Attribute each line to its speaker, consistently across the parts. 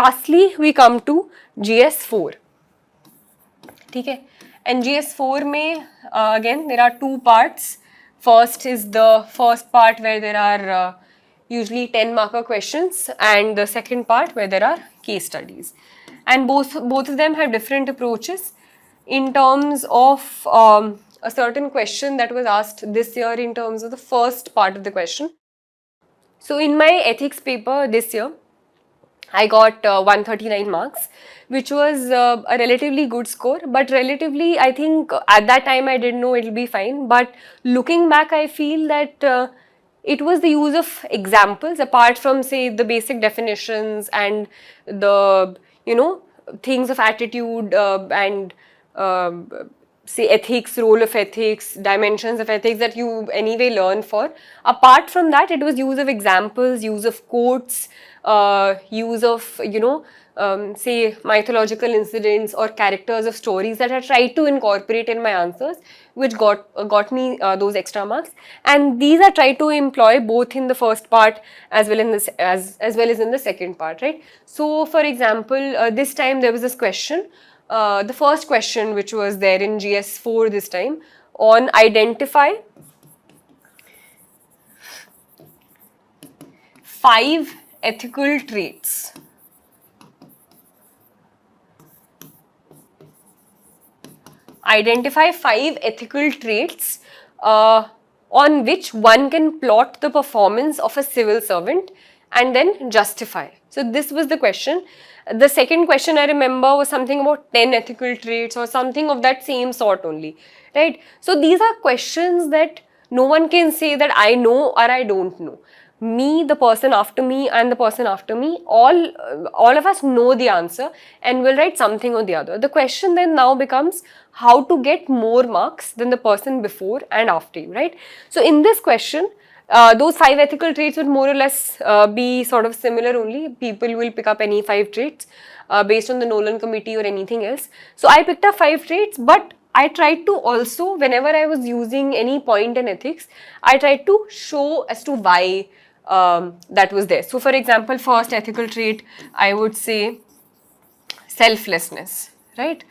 Speaker 1: lastly we come to GS4. Okay, and GS4 में again there are two parts. First is the first part where there are usually 10 marker questions, and the second part where there are case studies, and both of them have different approaches in terms of a certain question that was asked this year in terms of the first part of the question. So in my ethics paper this year, I got 139 marks, which was a relatively good score, but relatively, I think at that time I didn't know it'll be fine. But looking back, I feel that it was the use of examples apart from, say, the basic definitions and the, things of attitude and say ethics, role of ethics, dimensions of ethics that you anyway learn for. Apart from that, it was use of examples, use of quotes, use of, say mythological incidents or characters of stories that I tried to incorporate in my answers, which got me those extra marks. And these I tried to employ both in the first part as well in this as well as in the second part, right? So, for example, this time there was this question. The first question which was there in GS4 this time on identify 5 ethical traits. Identify 5 ethical traits on which one can plot the performance of a civil servant and then justify. So this was the question. The second question I remember was something about 10 ethical traits or something of that same sort only, right? So these are questions that no one can say that I know or I don't know. Me, the person after me and the person after me, all of us know the answer and will write something or the other. The question then now becomes how to get more marks than the person before and after you, right? So in this question, those 5 ethical traits would more or less be sort of similar only. People will pick up any 5 traits based on the Nolan committee or anything else. So I picked up 5 traits, but I tried to also, whenever I was using any point in ethics, I tried to show as to why that was there. So for example, first ethical trait, I would say selflessness, right?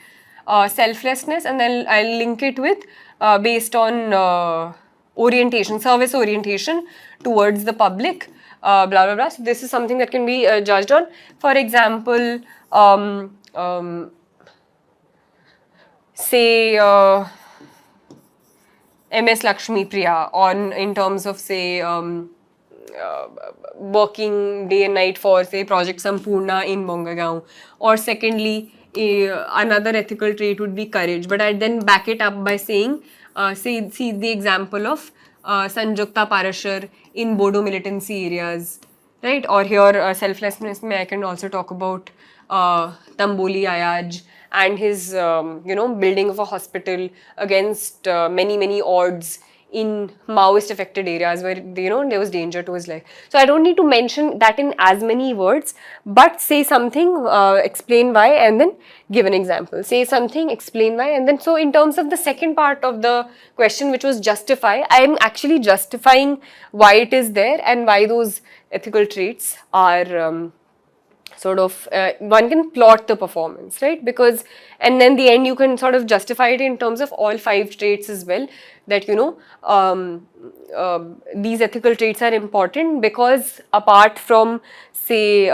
Speaker 1: Selflessness, and then I'll link it with based on orientation, service orientation towards the public, blah blah blah. So this is something that can be judged on. For example, say MS Lakshmi Priya on in terms of say working day and night for say Project Sampurna in Bongagaon, or secondly another ethical trait would be courage, but I'd then back it up by saying see the example of Sanjukta Parashar in Bodo militancy areas, right? Or here selflessness I can also talk about Tamboli Ayaj and his building of a hospital against many odds in Maoist affected areas where there was danger to his life. So I don't need to mention that in as many words, but say something, explain why, and then give an example. Say something, explain why, and then so in terms of the second part of the question, which was justify, I am actually justifying why it is there and why those ethical traits are sort of one can plot the performance, right? Because and then the end you can sort of justify it in terms of all 5 traits as well, that these ethical traits are important because apart from say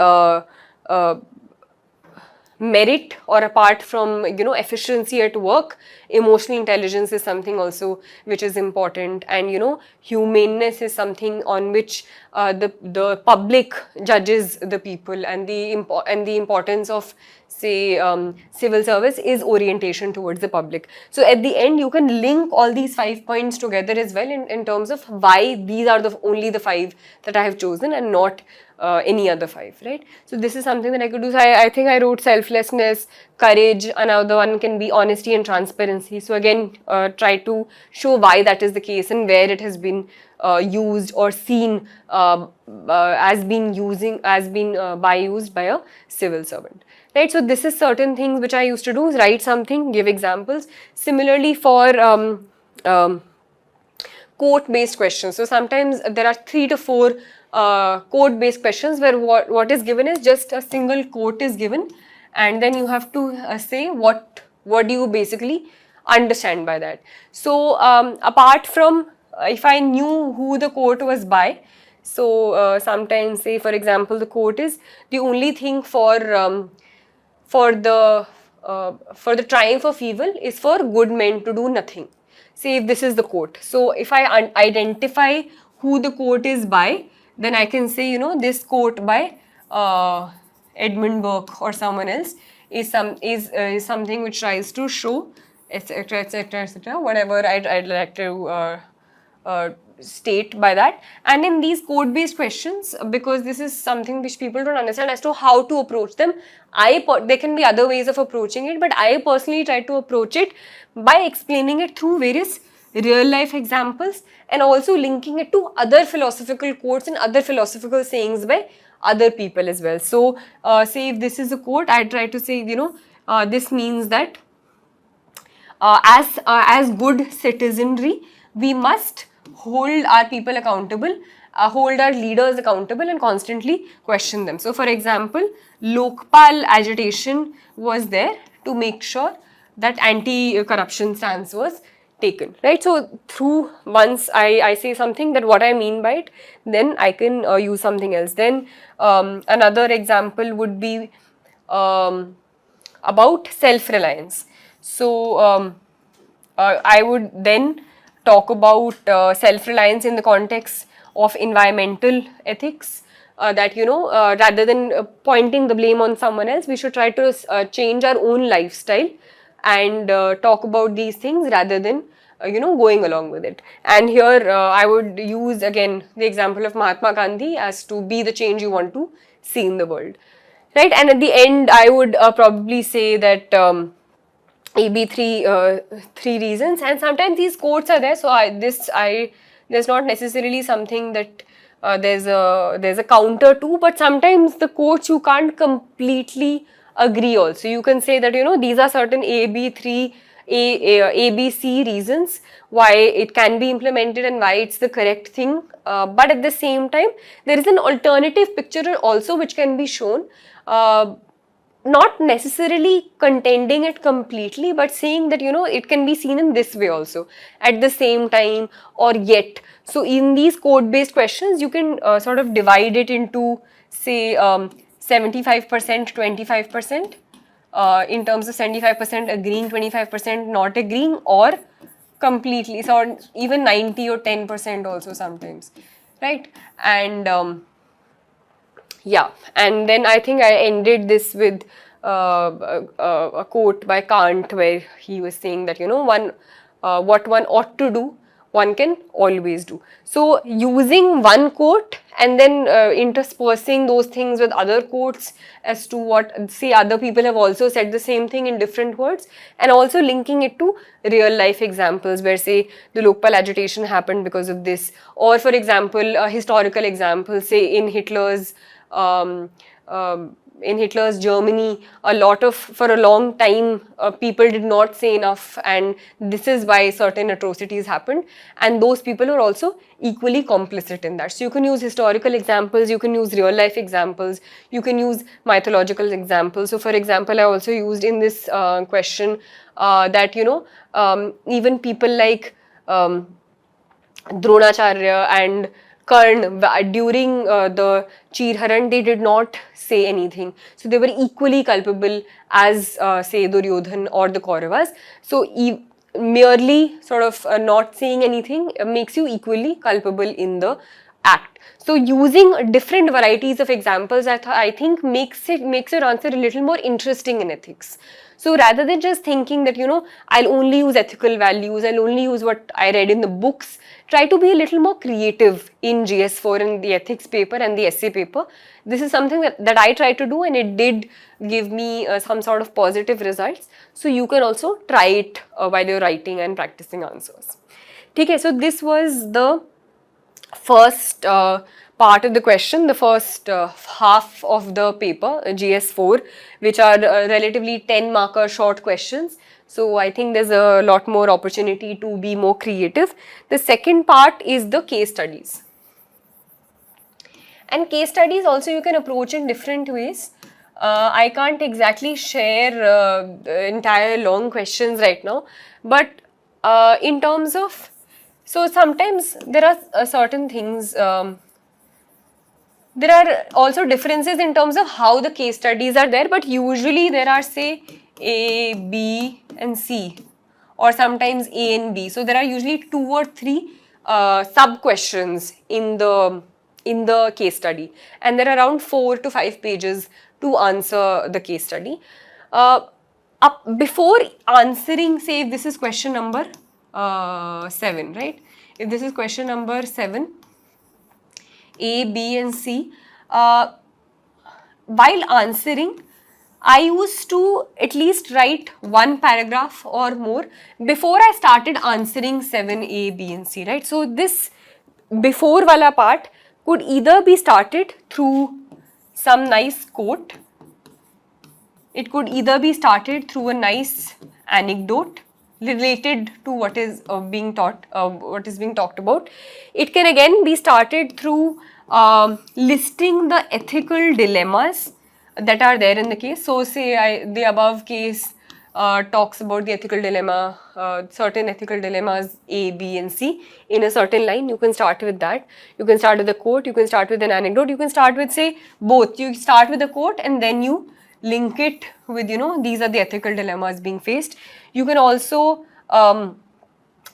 Speaker 1: merit or apart from efficiency at work, emotional intelligence is something also which is important, and humaneness is something on which the public judges the people, and the importance of say civil service is orientation towards the public. So at the end you can link all these 5 points together as well in terms of why these are only the 5 that I have chosen and not any other 5, right? So this is something that I could do. So I think I wrote selflessness, courage, another one can be honesty and transparency. So again, try to show why that is the case and where it has been used or seen as being used by a civil servant, right? So this is certain things which I used to do, is write something, give examples. Similarly for quote based questions, so sometimes there are 3 to 4 quote based questions where what is given is just a single quote is given, and then you have to say what do you basically understand by that. So apart from if I knew who the quote was by, so sometimes say for example the quote is the only thing for the triumph of evil is for good men to do nothing. Say if this is the quote. So if I identify who the quote is by, then I can say, you know, this quote by Edmund Burke or someone else is something which tries to show, etc., etc., etc., whatever I'd like to state by that. And in these code based questions, because this is something which people don't understand as to how to approach them, there can be other ways of approaching it, but I personally try to approach it by explaining it through various real life examples and also linking it to other philosophical quotes and other philosophical sayings by other people as well. So say if this is a quote, I try to say, you know, this means that as good citizenry, we must hold our people accountable, hold our leaders accountable and constantly question them. So for example, Lokpal agitation was there to make sure that anti-corruption stance was taken, right? So through once I say something that what I mean by it, then I can use something else. Then another example would be about self-reliance. So I would then talk about self-reliance in the context of environmental ethics, that, you know, rather than pointing the blame on someone else, we should try to change our own lifestyle and talk about these things rather than you know, going along with it. And here I would use again the example of Mahatma Gandhi as to be the change you want to see in the world, right? And at the end I would probably say that maybe three reasons, and sometimes these quotes are there, so there's not necessarily something that there's a counter to, but sometimes the quotes you can't completely agree also. You can say that, you know, these are certain ABC reasons why it can be implemented and why it's the correct thing, but at the same time there is an alternative picture also which can be shown, not necessarily contending it completely, but saying that, you know, it can be seen in this way also, at the same time or yet. So in these code based questions, you can sort of divide it into, say, 75%, 25%, in terms of 75% agreeing, 25% not agreeing, or completely, so even 90 or 10% also sometimes, right? And yeah, and then I think I ended this with a quote by Kant where he was saying that, you know, what one ought to do, one can always do. So using one quote and then interspersing those things with other quotes as to what, say, other people have also said the same thing in different words, and also linking it to real life examples where, say, the Lokpal agitation happened because of this, or for example, a historical example, say in Hitler's Germany, for a long time, people did not say enough, and this is why certain atrocities happened, and those people are also equally complicit in that. So you can use historical examples, you can use real life examples, you can use mythological examples. So for example, I also used in this question that, you know, even people like Dronacharya and Karn, during the Chirharan, they did not say anything. So they were equally culpable as, say, Duryodhan or the Kauravas. So merely sort of not saying anything makes you equally culpable in the act. So using different varieties of examples, I think makes your answer a little more interesting in ethics. So rather than just thinking that, you know, I'll only use ethical values, I'll only use what I read in the books, try to be a little more creative in GS4 and the ethics paper and the essay paper. This is something that I try to do, and it did give me some sort of positive results. So you can also try it while you're writing and practicing answers. Okay, so this was the first part of the question, the first half of the paper, GS4, which are relatively 10 marker short questions. So I think there's a lot more opportunity to be more creative. The second part is the case studies. And case studies also you can approach in different ways. I can't exactly share the entire long questions right now, but in terms of, so sometimes there are certain things, there are also differences in terms of how the case studies are there, but usually there are, say, A, B and C, or sometimes A and B. So there are usually 2 or 3 sub questions in the case study, and there are around 4 to 5 pages to answer the case study. Before answering, say if this is question number 7, right? If this is question number 7, A, B and C, while answering, I used to at least write 1 paragraph or more before I started answering 7A, B and C, right? So this before wala part could either be started through some nice quote, it could either be started through a nice anecdote related to what is being taught, what is being talked about. It can again be started through listing the ethical dilemmas that are there in the case. So say the above case talks about the ethical dilemma, certain ethical dilemmas A, B and C in a certain line. You can start with that. You can start with a quote, you can start with an anecdote, you can start with, say, both. You start with a quote and then you link it with, these are the ethical dilemmas being faced. You can also,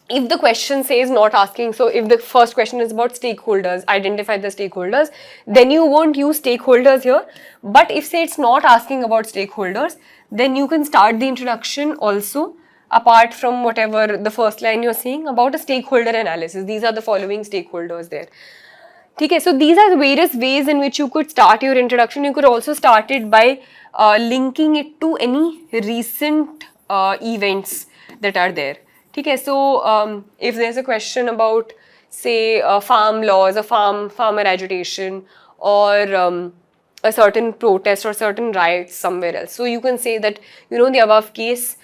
Speaker 1: if the question says not asking, so if the first question is about stakeholders, identify the stakeholders, then you won't use stakeholders here. But if, say, it's not asking about stakeholders, then you can start the introduction also apart from whatever the first line you're saying about a stakeholder analysis. These are the following stakeholders there. Okay, so these are the various ways in which you could start your introduction. You could also start it by linking it to any recent events that are there. Okay, so if there's a question about, say, farm laws or farmer agitation, or a certain protest or certain riots somewhere else, so you can say that the above case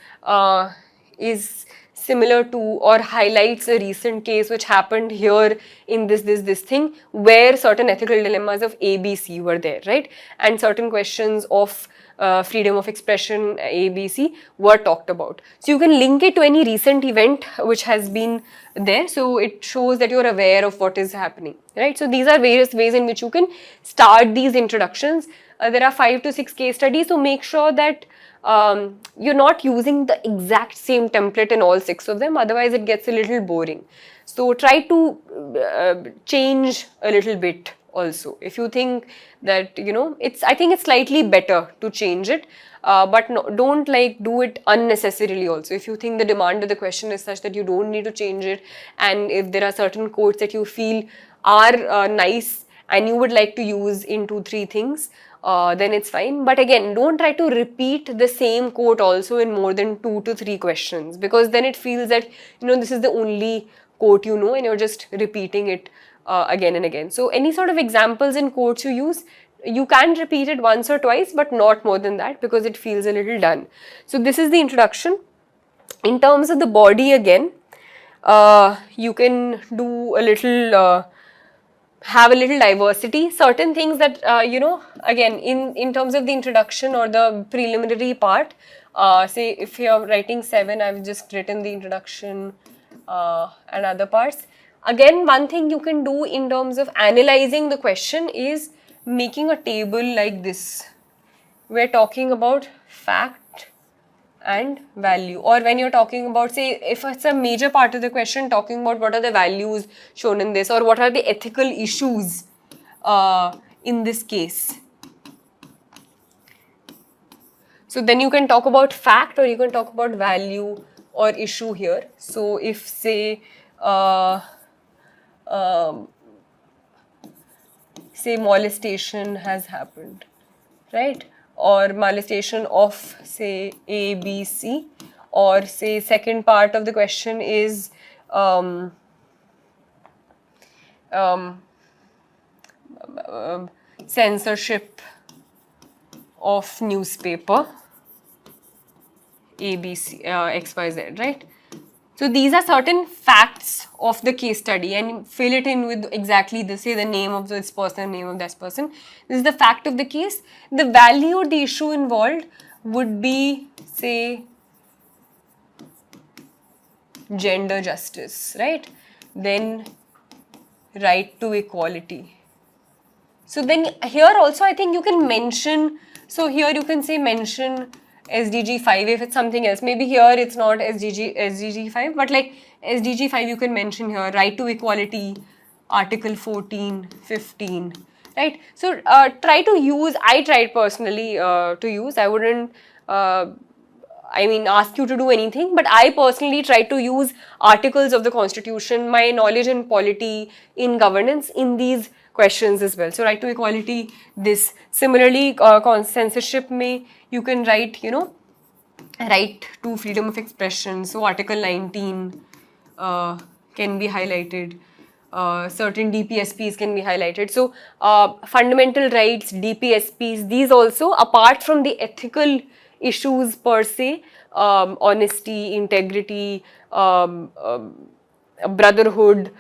Speaker 1: is similar to or highlights a recent case which happened here in this thing, where certain ethical dilemmas of A, B, C were there, right? And certain questions of freedom of expression, A, B, C, were talked about. So you can link it to any recent event which has been there, so it shows that you're aware of what is happening, right? So these are various ways in which you can start these introductions. There are 5 to 6 case studies, so make sure that you're not using the exact same template in all 6 of them, otherwise it gets a little boring. So try to change a little bit also. If you think that, I think it's slightly better to change it, but no, don't do it unnecessarily also. If you think the demand of the question is such that you don't need to change it, and if there are certain quotes that you feel are nice and you would like to use in 2-3 things, then it's fine. But again, don't try to repeat the same quote also in more than 2 to 3 questions, because then it feels that, this is the only quote and you're just repeating it again and again. So any sort of examples in quotes you use, you can repeat it once or twice, but not more than that, because it feels a little done. So this is the introduction. In terms of the body again, you can do a little have a little diversity. Certain things that, again, in terms of the introduction or the preliminary part, say if you're writing 7, I've just written the introduction and other parts. Again, one thing you can do in terms of analyzing the question is making a table like this. We're talking about fact and value, or when you're talking about, say, if it's a major part of the question, talking about what are the values shown in this, or what are the ethical issues in this case. So then you can talk about fact, or you can talk about value or issue here. So if, say, say molestation has happened, right? Or molestation of, say, A, B, C, or say second part of the question is censorship of newspaper A, B, C, X, Y, Z, right? So these are certain facts of the case study, and fill it in with exactly this, say the name of this person, name of this person. This is the fact of the case. The value or the issue involved would be, say, gender justice, right? Then right to equality. So then here also I think you can mention, so here you can say mention SDG 5 if it's something else. Maybe here it's not SDG 5, but like SDG 5 you can mention here, right to equality, Article 14, 15, right? So try to use, I tried personally to use, I wouldn't ask you to do anything, but I personally try to use articles of the Constitution, my knowledge in polity, in governance, in these questions as well. So, right to equality, this. Similarly, censorship may, you can write, right to freedom of expression. So, Article 19 can be highlighted. Certain DPSPs can be highlighted. So, fundamental rights, DPSPs, these also, apart from the ethical issues per se, honesty, integrity, brotherhood,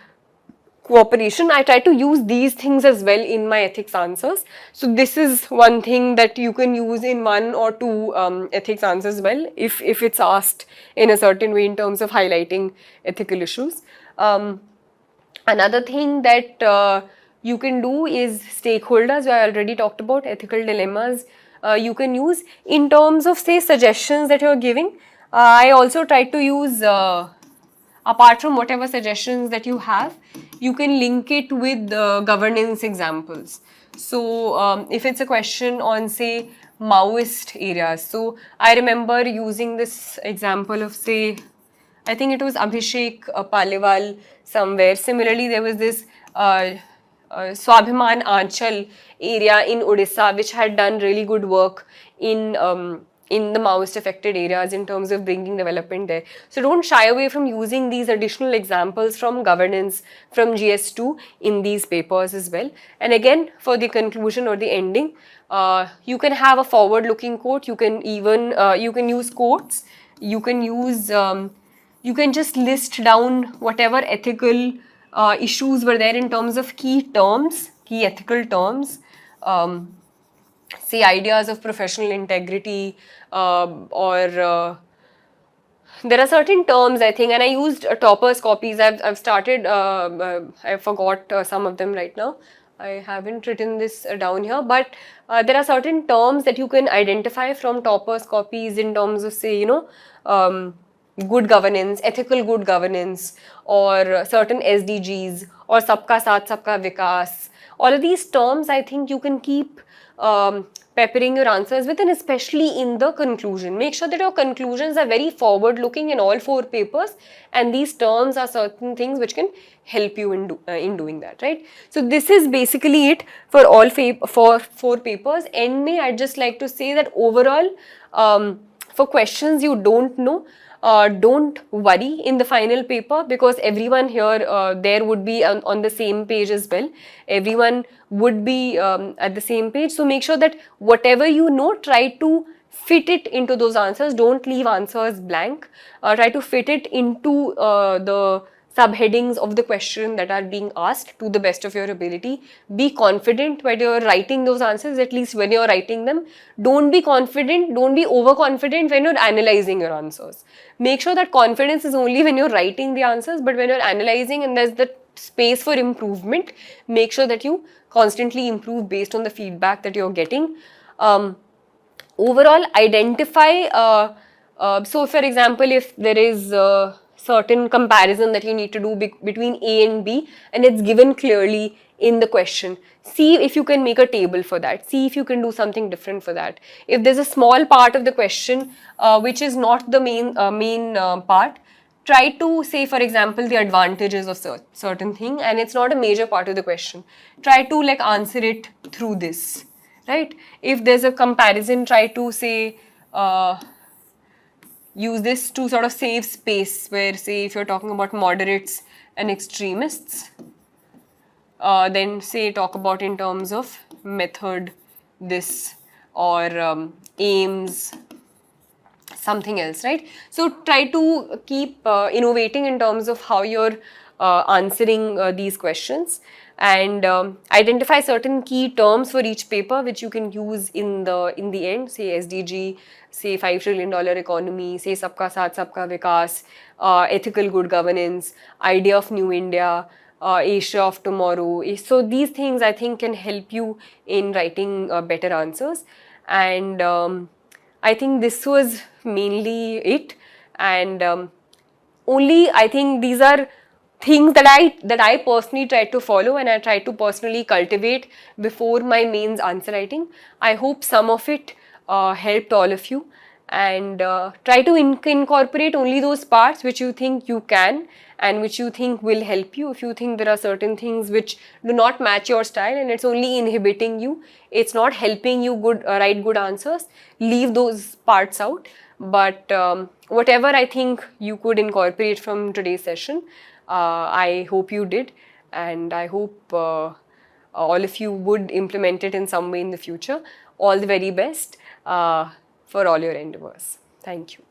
Speaker 1: cooperation, I try to use these things as well in my ethics answers. So this is one thing that you can use in one or two ethics answers as well, if it's asked in a certain way in terms of highlighting ethical issues. Another thing that you can do is stakeholders. I already talked about ethical dilemmas. You can use in terms of, say, suggestions that you're giving. I also try to use, apart from whatever suggestions that you have, you can link it with governance examples. So if it's a question on, say, Maoist areas, so I remember using this example of, say, I think it was Abhishek Paliwal somewhere. Similarly, there was this Swabhiman Anchal area in Odisha, which had done really good work in the Maoist affected areas in terms of bringing development there. So don't shy away from using these additional examples from governance, from GS2 in these papers as well. And again, for the conclusion or the ending, you can have a forward-looking quote. You can even you can use quotes. You can use you can just list down whatever ethical issues were there in terms of key terms, key ethical terms, say ideas of professional integrity, or there are certain terms, I think, and I used Topper's copies. I've started, I forgot some of them right now. I haven't written this down here, but there are certain terms that you can identify from Topper's copies in terms of, say, good governance, ethical good governance, or certain SDGs, or Sabka Saath, Sabka Vikas. All of these terms, I think you can keep peppering your answers with, and especially in the conclusion. Make sure that your conclusions are very forward-looking in all 4 papers, and these terms are certain things which can help you in doing that, right? So this is basically it for all 4 papers. And may I'd just like to say that overall, for questions you don't know, don't worry in the final paper, because everyone here there would be on the same page as well. Everyone would be at the same page. So make sure that whatever you know, try to fit it into those answers. Don't leave answers blank. Try to fit it into the subheadings of the question that are being asked to the best of your ability. Be confident when you're writing those answers, at least when you're writing them. Don't be confident, don't be overconfident when you're analyzing your answers. Make sure that confidence is only when you're writing the answers, but when you're analyzing and there's the space for improvement, make sure that you constantly improve based on the feedback that you're getting. Overall, identify, so for example, if there is certain comparison that you need to do between A and B, and it's given clearly in the question, see if you can make a table for that. See if you can do something different for that. If there's a small part of the question which is not the main part, try to say, for example, the advantages of certain thing, and it's not a major part of the question. Try to like answer it through this, right? If there's a comparison, try to say, use this to sort of save space, where, say, if you're talking about moderates and extremists, then say talk about in terms of method this, or aims, something else, right? So try to keep innovating in terms of how you're answering these questions, and identify certain key terms for each paper which you can use in the end, say SDG, say $5 trillion economy, say Sabka Saath Sabka Vikas, ethical good governance, idea of new India, Asia of tomorrow. So these things I think can help you in writing better answers, and I think this was mainly it, and only I think these are things that I personally try to follow and I try to personally cultivate before my mains answer writing. I hope some of it helped all of you, and try to incorporate only those parts which you think you can and which you think will help you. If you think there are certain things which do not match your style and it's only inhibiting you, it's not helping you write good answers, leave those parts out. But whatever I think you could incorporate from today's session, I hope you did, and I hope all of you would implement it in some way in the future. All the very best for all your endeavors. Thank you.